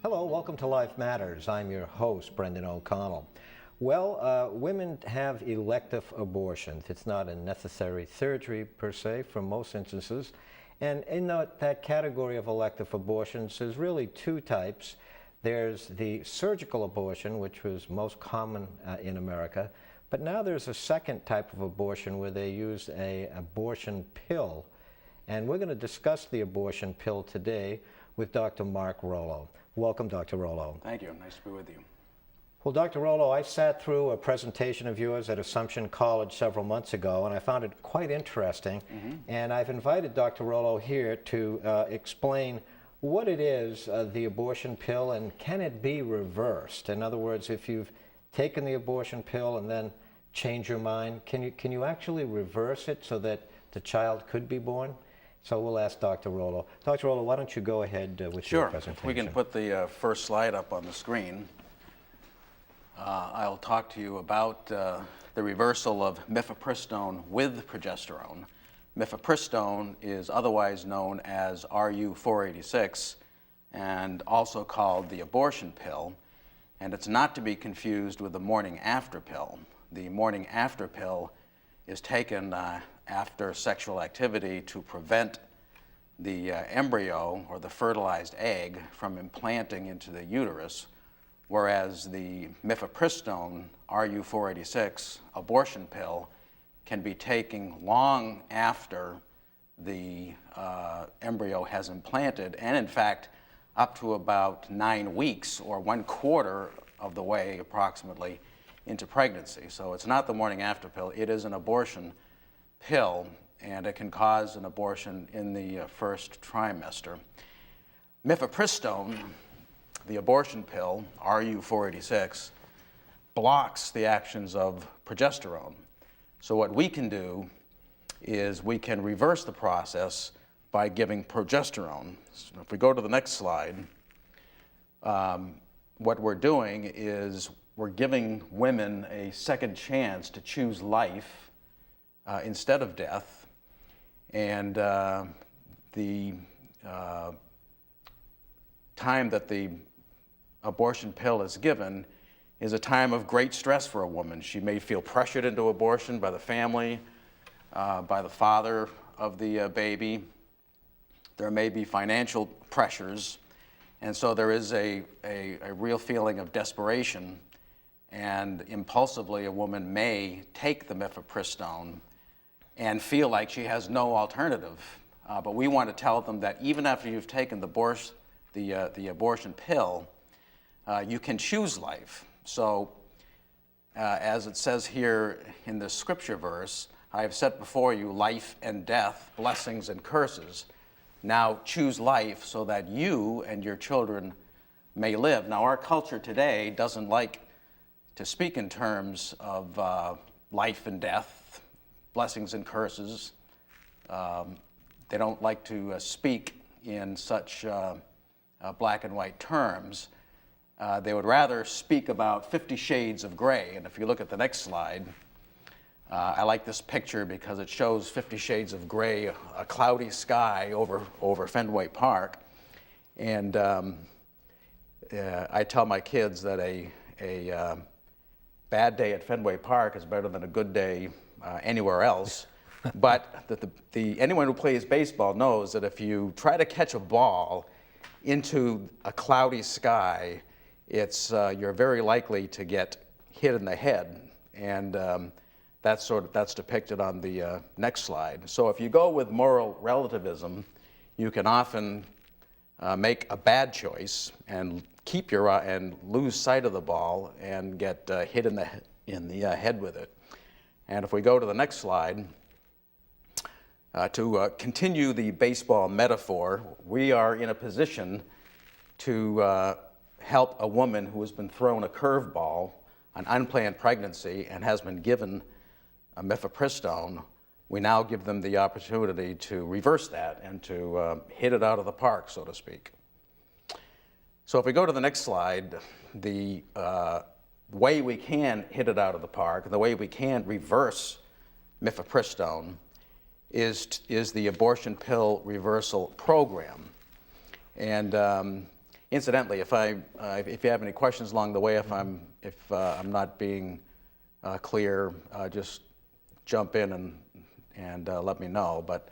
Hello, welcome to Life Matters. I'm your host, Brendan O'Connell. Well, women have elective abortions. It's not a necessary surgery per se for most instances. And in that category of elective abortions, there's really two types. There's the surgical abortion, which was most common in America. But now there's a second type of abortion where they use an abortion pill. And we're going to discuss the abortion pill today with Dr. Mark Rollo. Welcome, Dr. Rollo. Thank you. Nice to be with you. Well, Dr. Rollo, I sat through a presentation of yours at Assumption College several months ago, and I found it quite interesting. And I've invited Dr. Rollo here to explain what it is, the abortion pill, and can it be reversed? In other words, if you've taken the abortion pill and then change your mind, can you actually reverse it so that the child could be born? So we'll ask Dr. Rollo. Dr. Rollo, why don't you go ahead with your presentation? Sure. We can put the first slide up on the screen. I'll talk to you about the reversal of mifepristone with progesterone. Mifepristone is otherwise known as RU-486 and also called the abortion pill, and it's not to be confused with the morning after pill. The morning after pill is taken after sexual activity to prevent the embryo or the fertilized egg from implanting into the uterus, whereas the mifepristone RU-486 abortion pill can be taken long after the embryo has implanted, and in fact up to about 9 weeks or 1/4 of the way approximately into pregnancy. So it's not the morning after pill, it is an abortion pill, and it can cause an abortion in the first trimester. Mifepristone, the abortion pill, RU-486, blocks the actions of progesterone. So what we can do is we can reverse the process by giving progesterone. So if we go to the next slide, what we're doing is we're giving women a second chance to choose life instead of death, and the time that the abortion pill is given is a time of great stress for a woman. She may feel pressured into abortion by the family, by the father of the baby. There may be financial pressures, and so there is a real feeling of desperation, and impulsively a woman may take the mifepristone and feel like she has no alternative. But we want to tell them that even after you've taken the abortion pill, you can choose life. So as it says here in the scripture verse, I have set before you life and death, blessings and curses. Now choose life so that you and your children may live. Now our culture today doesn't like to speak in terms of life and death, blessings and curses. They don't like to speak in such black and white terms. They would rather speak about 50 shades of gray. And if you look at the next slide, I like this picture because it shows 50 shades of gray, a cloudy sky over Fenway Park. And I tell my kids that a bad day at Fenway Park is better than a good day anywhere else. But anyone who plays baseball knows that if you try to catch a ball into a cloudy sky, you're very likely to get hit in the head, and that's depicted on the next slide. So if you go with moral relativism, you can often make a bad choice and and lose sight of the ball and get hit in the head with it. And if we go to the next slide, to continue the baseball metaphor, we are in a position to help a woman who has been thrown a curveball, an unplanned pregnancy, and has been given a mifepristone. We now give them the opportunity to reverse that and to hit it out of the park, so to speak. So if we go to the next slide, the way we can hit it out of the park, the way we can reverse mifepristone is the abortion pill reversal program. And Incidentally, if you have any questions along the way, if I'm not being clear, just jump in and let me know. But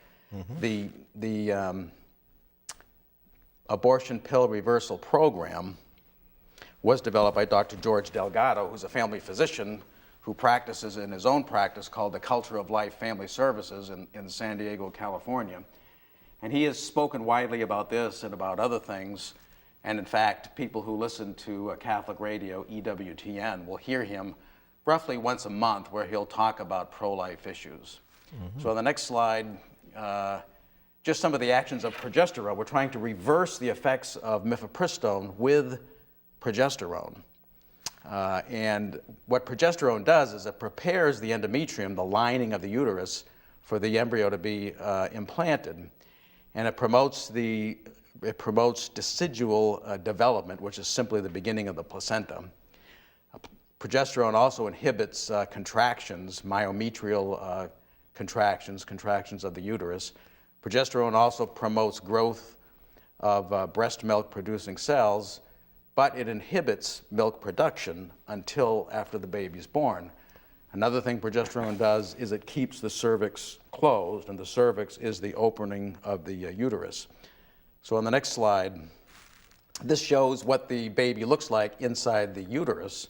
the abortion pill reversal program was developed by Dr. George Delgado, who's a family physician who practices in his own practice called the Culture of Life Family Services in San Diego, California. And he has spoken widely about this and about other things. And in fact, people who listen to Catholic radio, EWTN, will hear him roughly once a month where he'll talk about pro-life issues. So on the next slide, just some of the actions of progesterone. We're trying to reverse the effects of mifepristone with progesterone. And what progesterone does is it prepares the endometrium, the lining of the uterus, for the embryo to be implanted. And it promotes decidual development, which is simply the beginning of the placenta. Progesterone also inhibits contractions, myometrial contractions of the uterus. Progesterone also promotes growth of breast milk producing cells, but it inhibits milk production until after the baby's born. Another thing progesterone does is it keeps the cervix closed, and the cervix is the opening of the uterus. So on the next slide, this shows what the baby looks like inside the uterus.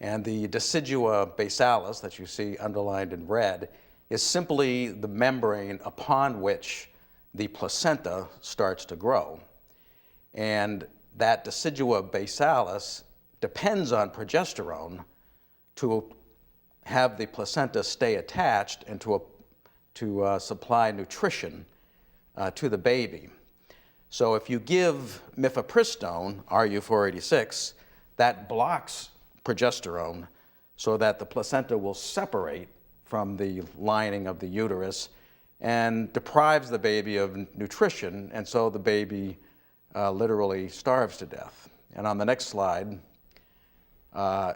And the decidua basalis that you see underlined in red is simply the membrane upon which the placenta starts to grow. And that decidua basalis depends on progesterone to have the placenta stay attached and to supply nutrition to the baby. So if you give mifepristone, RU486, that blocks progesterone so that the placenta will separate from the lining of the uterus and deprives the baby of nutrition, and so the baby literally starves to death. And on the next slide, mifepristone,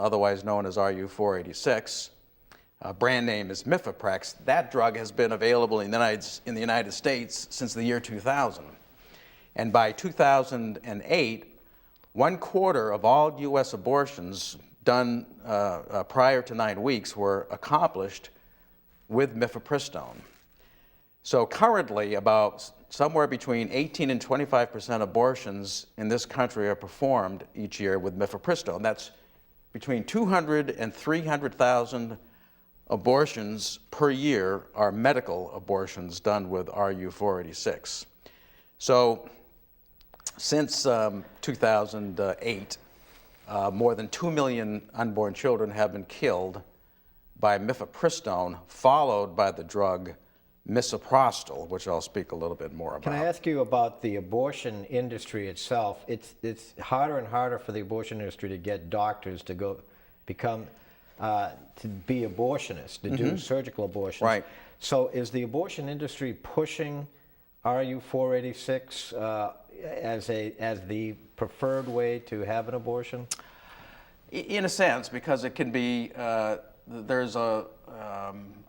otherwise known as RU486, brand name is Mifeprex. That drug has been available in the United States since the year 2000. And by 2008, 1/4 of all U.S. abortions done prior to 9 weeks were accomplished with mifepristone. So currently, about somewhere between 18 and 25% abortions in this country are performed each year with mifepristone. That's between 200 and 300,000 abortions per year are medical abortions done with RU486. So since 2008, more than 2 million unborn children have been killed by mifepristone, followed by the drug misoprostol, which I'll speak a little bit more about. Can I ask you about the abortion industry itself? It's harder and harder for the abortion industry to get doctors to to be abortionists, to do surgical abortions. Right. So is the abortion industry pushing RU486 as the preferred way to have an abortion? In a sense, because it can be, there's a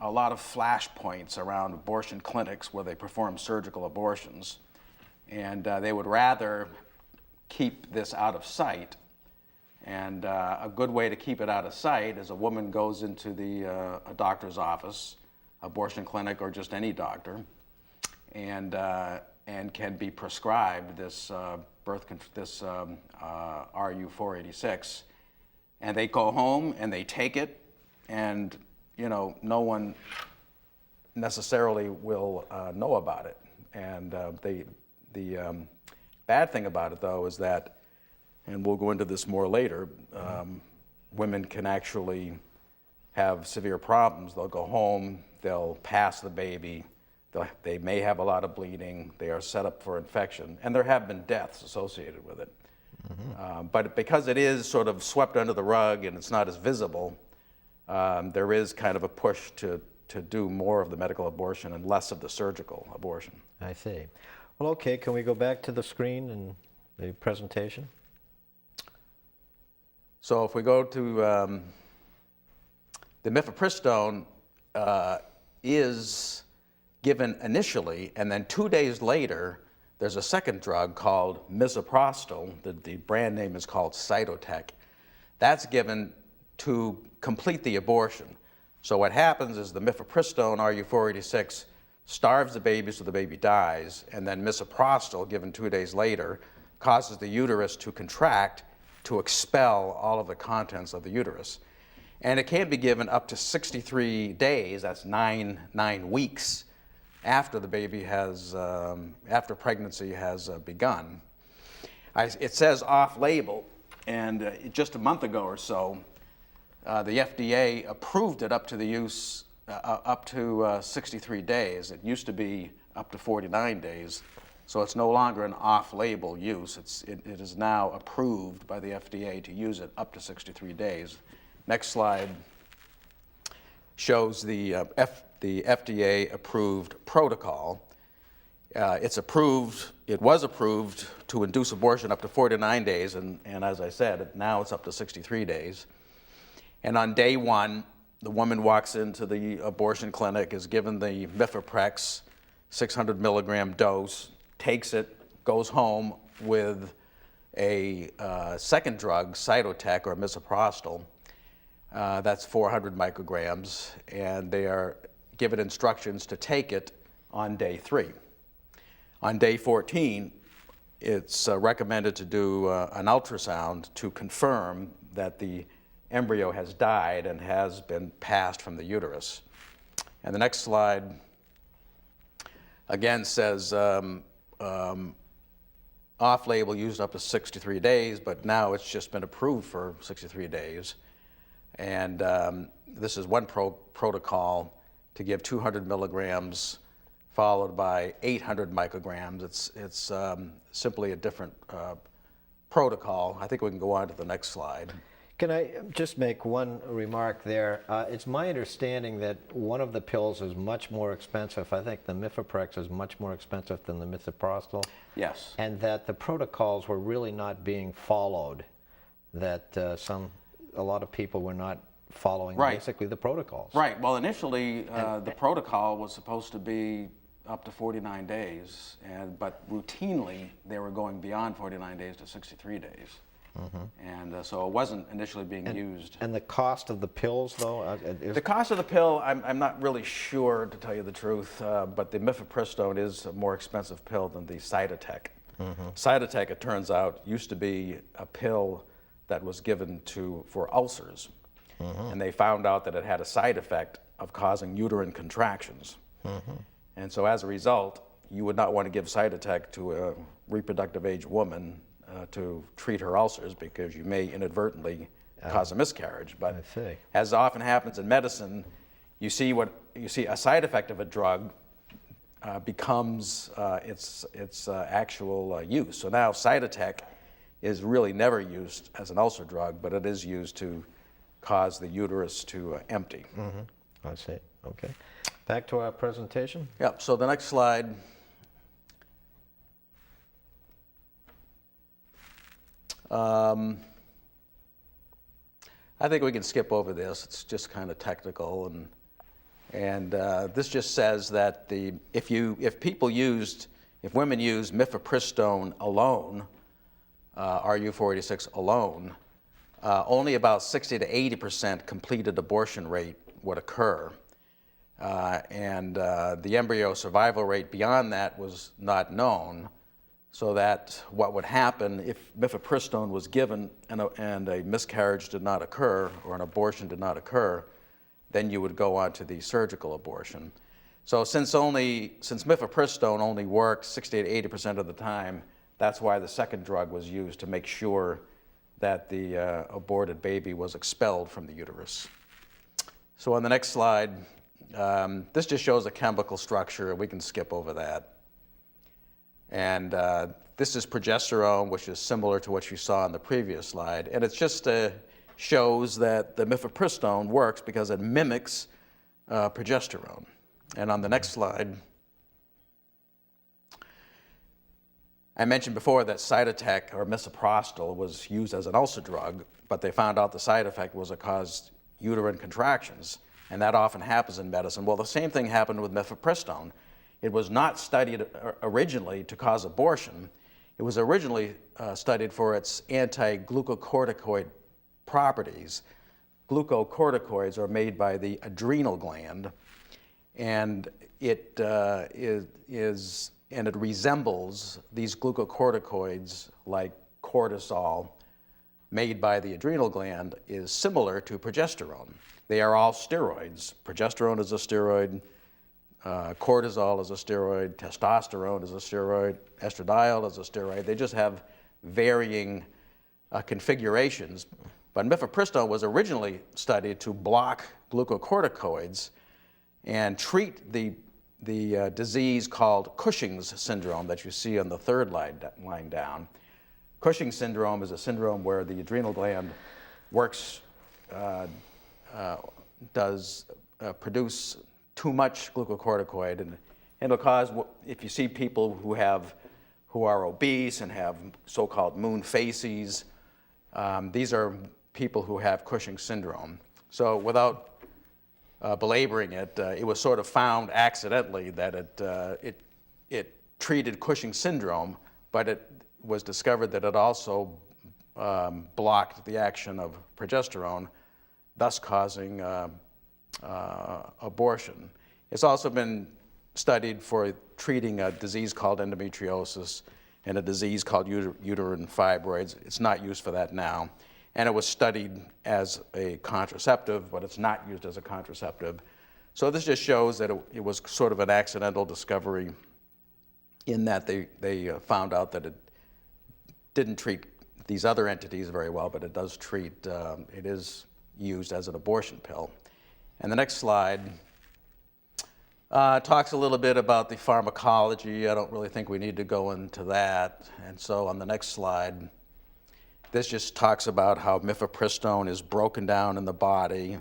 lot of flashpoints around abortion clinics where they perform surgical abortions, and they would rather keep this out of sight. And a good way to keep it out of sight is a woman goes into a doctor's office, abortion clinic, or just any doctor, and can be prescribed this RU486, and they go home and they take it, and no one necessarily will know about it. And the bad thing about it, though, is that, and we'll go into this more later, women can actually have severe problems. They'll go home, they'll pass the baby, they may have a lot of bleeding, they are set up for infection, and there have been deaths associated with it. But because it is sort of swept under the rug and it's not as visible, there is kind of a push to do more of the medical abortion and less of the surgical abortion. I see. Well, okay, can we go back to the screen and the presentation? So if we go to the mifepristone is given initially, and then 2 days later, there's a second drug called misoprostol. The brand name is called Cytotec. That's given to complete the abortion. So what happens is the mifepristone, RU486, starves the baby so the baby dies, and then misoprostol, given 2 days later, causes the uterus to contract to expel all of the contents of the uterus. And it can be given up to 63 days, that's nine weeks, after the baby has, after pregnancy has begun. It says off-label, and just a month ago or so, the FDA approved it up to the use up to 63 days. It used to be up to 49 days, so it's no longer an off-label use. It is now approved by the FDA to use it up to 63 days. Next slide shows the FDA approved protocol. It was approved to induce abortion up to 49 days, and as I said, now it's up to 63 days. And on day one, the woman walks into the abortion clinic, is given the Mifeprex 600 milligram dose, takes it, goes home with a second drug, Cytotec or misoprostol. That's 400 micrograms, and they are given instructions to take it on day 3. On day 14, it's recommended to do an ultrasound to confirm that the embryo has died and has been passed from the uterus. And the next slide again says off-label used up to 63 days, but now it's just been approved for 63 days. And this is one protocol to give 200 milligrams followed by 800 micrograms. It's simply a different protocol. I think we can go on to the next slide. Can I just make one remark there? It's my understanding that one of the pills is much more expensive. I think the Mifeprex is much more expensive than the misoprostol. Yes. And that the protocols were really not being followed. That a lot of people were not following basically the protocols. Right. Well, initially, the protocol was supposed to be up to 49 days, but routinely they were going beyond 49 days to 63 days. Mm-hmm. And so it wasn't initially being used. And the cost of the pills, though? The cost of the pill, I'm not really sure, to tell you the truth, but the Mifepristone is a more expensive pill than the Cytotec. Mm-hmm. Cytotec, it turns out, used to be a pill that was given for ulcers. Mm-hmm. And they found out that it had a side effect of causing uterine contractions. Mm-hmm. And so as a result, you would not want to give Cytotec to a reproductive age woman to treat her ulcers, because you may inadvertently cause a miscarriage. But as often happens in medicine, you see a side effect of a drug becomes its actual use. So now Cytotec is really never used as an ulcer drug, but it is used to cause the uterus to empty. Mm-hmm. I see. Okay. Back to our presentation. Yep. So the next slide. I think we can skip over this. It's just kind of technical, and this just says that if women use Mifepristone alone, RU486 alone, only about 60 to 80% completed abortion rate would occur, and the embryo survival rate beyond that was not known. So that what would happen if Mifepristone was given and a miscarriage did not occur, or an abortion did not occur, then you would go on to the surgical abortion. So since Mifepristone only worked 60 to 80% of the time, that's why the second drug was used, to make sure that the aborted baby was expelled from the uterus. So on the next slide, this just shows the chemical structure. We can skip over that. And this is progesterone, which is similar to what you saw on the previous slide. And it just shows that the Mifepristone works because it mimics progesterone. And on the next slide, I mentioned before that Cytotec or misoprostol was used as an ulcer drug, but they found out the side effect was it caused uterine contractions. And that often happens in medicine. Well, the same thing happened with Mifepristone. It was not studied originally to cause abortion. It was originally studied for its anti-glucocorticoid properties. Glucocorticoids are made by the adrenal gland, and it resembles these glucocorticoids like cortisol made by the adrenal gland is similar to progesterone. They are all steroids. Progesterone is a steroid, cortisol is a steroid, testosterone is a steroid, estradiol is a steroid. They just have varying configurations. But mifepristone was originally studied to block glucocorticoids and treat the disease called Cushing's syndrome that you see on the third line down. Cushing's syndrome is a syndrome where the adrenal gland does produce too much glucocorticoid, and it'll cause, if you see people who are obese and have so-called moon faces, these are people who have Cushing's syndrome. So without belaboring it, it was sort of found accidentally that it treated Cushing's syndrome, but it was discovered that it also blocked the action of progesterone, thus causing abortion. It's also been studied for treating a disease called endometriosis and a disease called uterine fibroids. It's not used for that now. And it was studied as a contraceptive, but it's not used as a contraceptive. So this just shows that it was sort of an accidental discovery in that they found out that it didn't treat these other entities very well, but it does treat, it is used as an abortion pill. And the next slide talks a little bit about the pharmacology. I don't really think we need to go into that. And so on the next slide, this just talks about how mifepristone is broken down in the body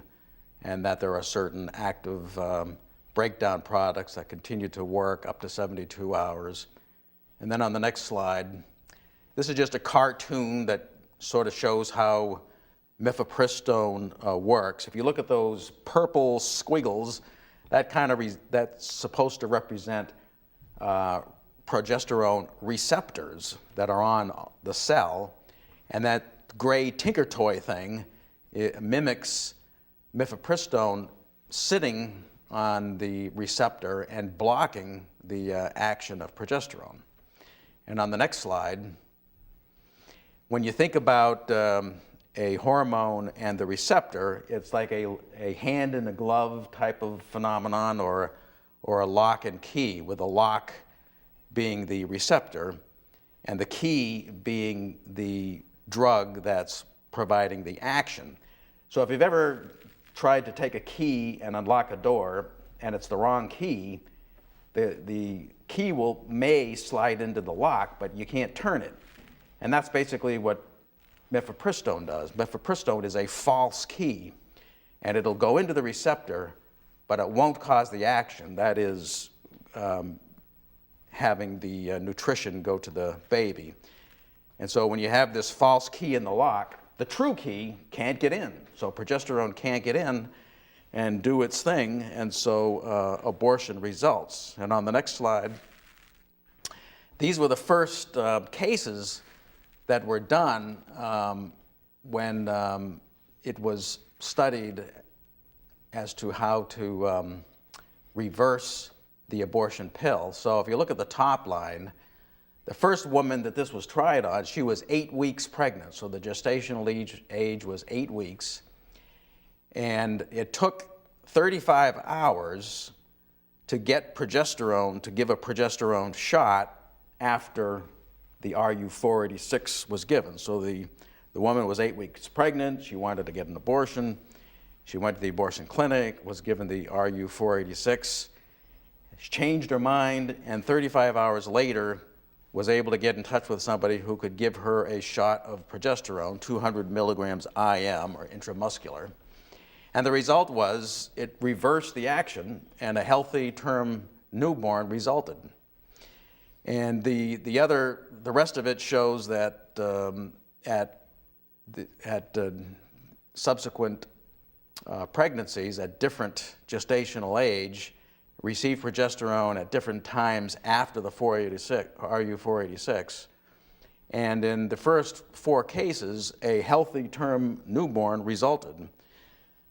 and that there are certain active breakdown products that continue to work up to 72 hours. And then on the next slide, this is just a cartoon that sort of shows how mifepristone works. If you look at those purple squiggles, that's supposed to represent progesterone receptors that are on the cell, and that gray Tinker Toy thing, it mimics mifepristone sitting on the receptor and blocking the action of progesterone. And on the next slide, when you think about a hormone and the receptor, it's like a hand in a glove type of phenomenon, or a lock and key, with a lock being the receptor and the key being the drug that's providing the action. So if you've ever tried to take a key and unlock a door and it's the wrong key, the key may slide into the lock, but you can't turn it. And that's basically what mifepristone does. Mifepristone is a false key, and it'll go into the receptor, but it won't cause the action. That is having the nutrition go to the baby. And so when you have this false key in the lock, the true key can't get in. So progesterone can't get in and do its thing, and so abortion results. And on the next slide, these were the first cases that were done when it was studied as to how to reverse the abortion pill. So if you look at the top line, the first woman that this was tried on, she was 8 weeks pregnant, so the gestational age was 8 weeks, and it took 35 hours to get progesterone, to give a progesterone shot after the RU486 was given. So the woman was 8 weeks pregnant, she wanted to get an abortion, she went to the abortion clinic, was given the RU486, she changed her mind, and 35 hours later was able to get in touch with somebody who could give her a shot of progesterone, 200 milligrams IM, or intramuscular. And the result was it reversed the action, and a healthy term newborn resulted. And the rest of it shows that at subsequent pregnancies at different gestational age, received progesterone at different times after the RU486. And in the first 4 cases, a healthy term newborn resulted.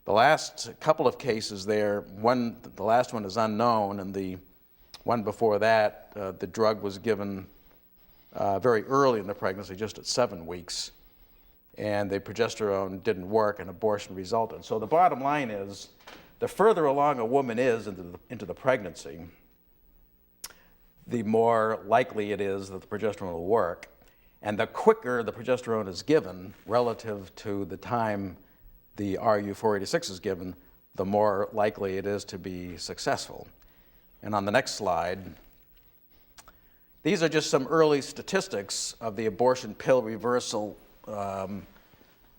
The last couple of cases there, the last one is unknown, and the one before that, the drug was given very early in the pregnancy, just at 7 weeks, and the progesterone didn't work and abortion resulted. So the bottom line is, the further along a woman is into the pregnancy, the more likely it is that the progesterone will work. And the quicker the progesterone is given relative to the time the RU486 is given, the more likely it is to be successful. And on the next slide, these are just some early statistics of the abortion pill reversal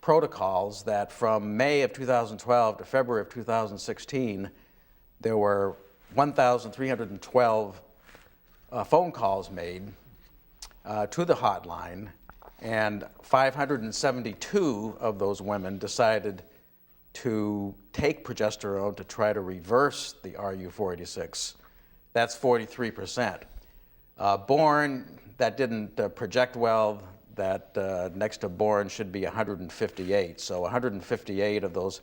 protocols that from May of 2012 to February of 2016, there were 1,312 phone calls made to the hotline, and 572 of those women decided to take progesterone to try to reverse the RU486. That's 43%. Born, that didn't project well. That next to born should be 158. So 158 of those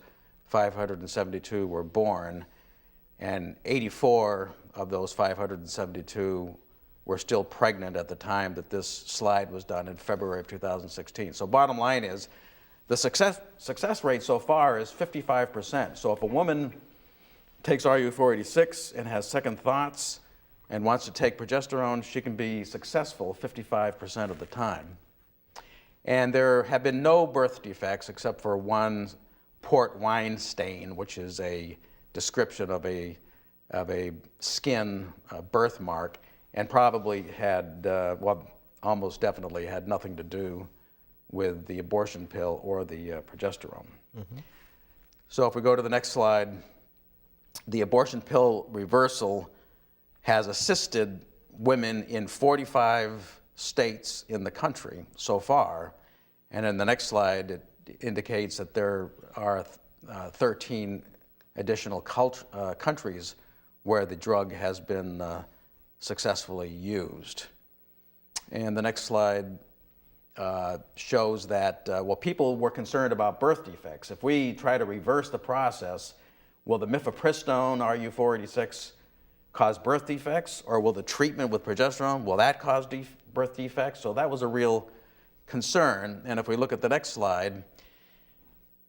572 were born, and 84 of those 572 were still pregnant at the time that this slide was done in February of 2016. So bottom line is, the success rate so far is 55%. So if a woman takes RU486 and has second thoughts and wants to take progesterone, she can be successful 55% of the time. And there have been no birth defects except for one port wine stain, which is a description of a skin birthmark, and probably had, well, almost definitely had nothing to do with the abortion pill or the progesterone. Mm-hmm. So if we go to the next slide, the abortion pill reversal has assisted women in 45 states in the country so far. And in the next slide, it indicates that there are 13 additional countries where the drug has been successfully used. And the next slide shows that, well, people were concerned about birth defects. If we try to reverse the process, will the mifepristone RU486 cause birth defects, or will the treatment with progesterone, will that cause birth defects? So that was a real concern. And if we look at the next slide,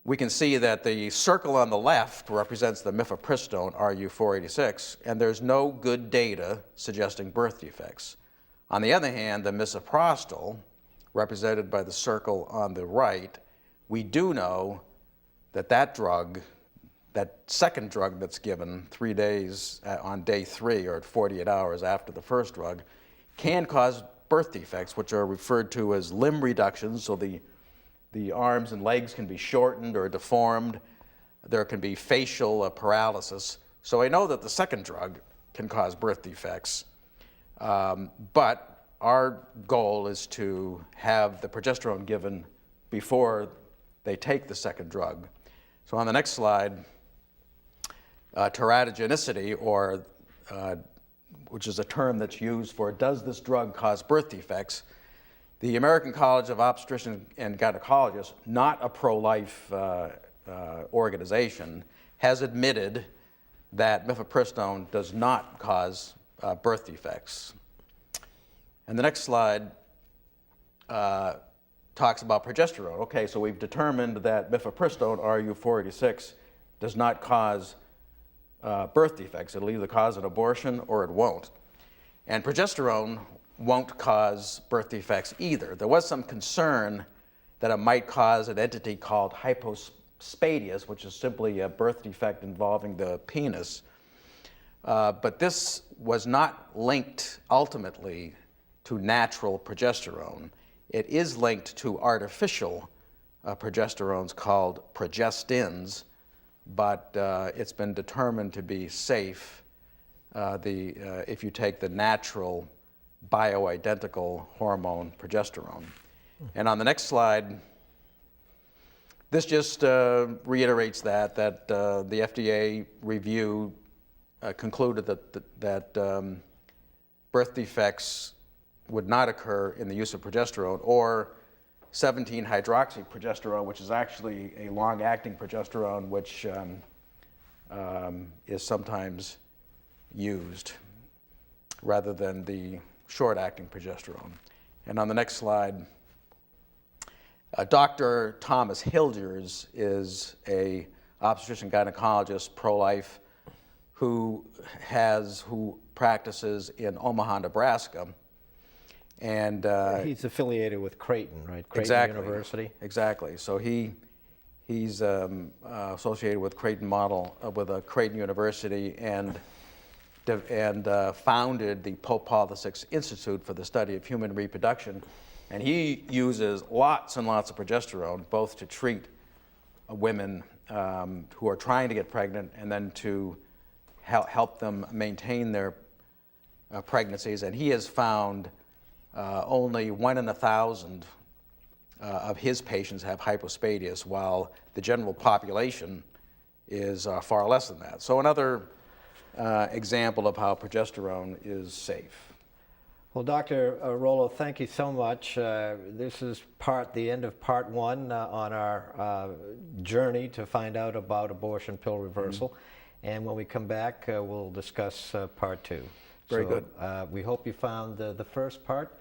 we can see that the circle on the left represents the mifepristone RU486, and there's no good data suggesting birth defects. On the other hand, the misoprostol, represented by the circle on the right, we do know that that drug, that second drug that's given 3 days on day 3 or 48 hours after the first drug, can cause birth defects, which are referred to as limb reductions, so the arms and legs can be shortened or deformed. There can be facial paralysis. So I know that the second drug can cause birth defects, but our goal is to have the progesterone given before they take the second drug. So on the next slide, teratogenicity, or which is a term that's used for does this drug cause birth defects, the American College of Obstetricians and Gynecologists, not a pro-life organization, has admitted that mifepristone does not cause birth defects. And the next slide talks about progesterone. Okay, so we've determined that mifepristone, RU486, does not cause birth defects. It'll either cause an abortion or it won't. And progesterone won't cause birth defects either. There was some concern that it might cause an entity called hypospadias, which is simply a birth defect involving the penis. But this was not linked ultimately to natural progesterone. It is linked to artificial progesterones called progestins, but it's been determined to be safe if you take the natural bioidentical hormone progesterone. And on the next slide, this just reiterates that the FDA review concluded that birth defects would not occur in the use of progesterone or 17-hydroxyprogesterone, which is actually a long-acting progesterone, which is sometimes used rather than the short-acting progesterone. And on the next slide, Dr. Thomas Hilgers is a obstetrician gynecologist, pro-life, who practices in Omaha, Nebraska. And he's affiliated with Creighton, right? Creighton exactly, University. Exactly. So he's associated with Creighton Creighton University and founded the Pope Paul VI Institute for the Study of Human Reproduction. And he uses lots and lots of progesterone, both to treat women who are trying to get pregnant and then to help them maintain their pregnancies. And he has found only 1 in 1,000 of his patients have hypospadias, while the general population is far less than that. So another example of how progesterone is safe. Well, Dr. Rollo, thank you so much. This is the end of part 1 on our journey to find out about abortion pill reversal. Mm-hmm. And when we come back, we'll discuss part 2. Very good. We hope you found the first part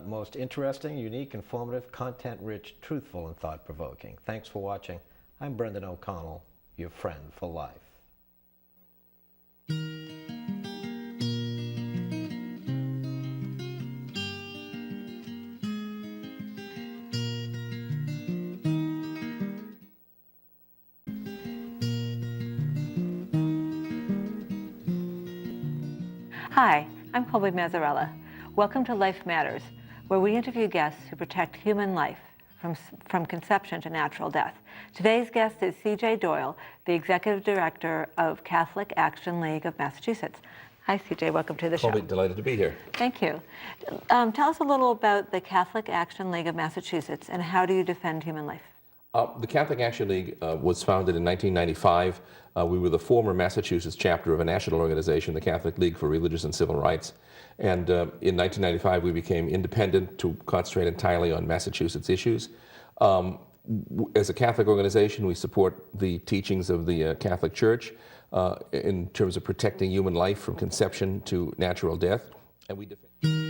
most interesting, unique, informative, content-rich, truthful, and thought-provoking. Thanks for watching. I'm Brendan O'Connell, your friend for life. Hi, I'm Colby Mazzarella. Welcome to Life Matters, where we interview guests who protect human life from conception to natural death. Today's guest is C.J. Doyle, the Executive Director of Catholic Action League of Massachusetts. Hi, C.J., welcome to the show. Colby, delighted to be here. Thank you. Tell us a little about the Catholic Action League of Massachusetts and how do you defend human life? The Catholic Action League was founded in 1995. We were the former Massachusetts chapter of a national organization, the Catholic League for Religious and Civil Rights. And in 1995, we became independent to concentrate entirely on Massachusetts issues. As a Catholic organization, we support the teachings of the Catholic Church in terms of protecting human life from conception to natural death. And we defend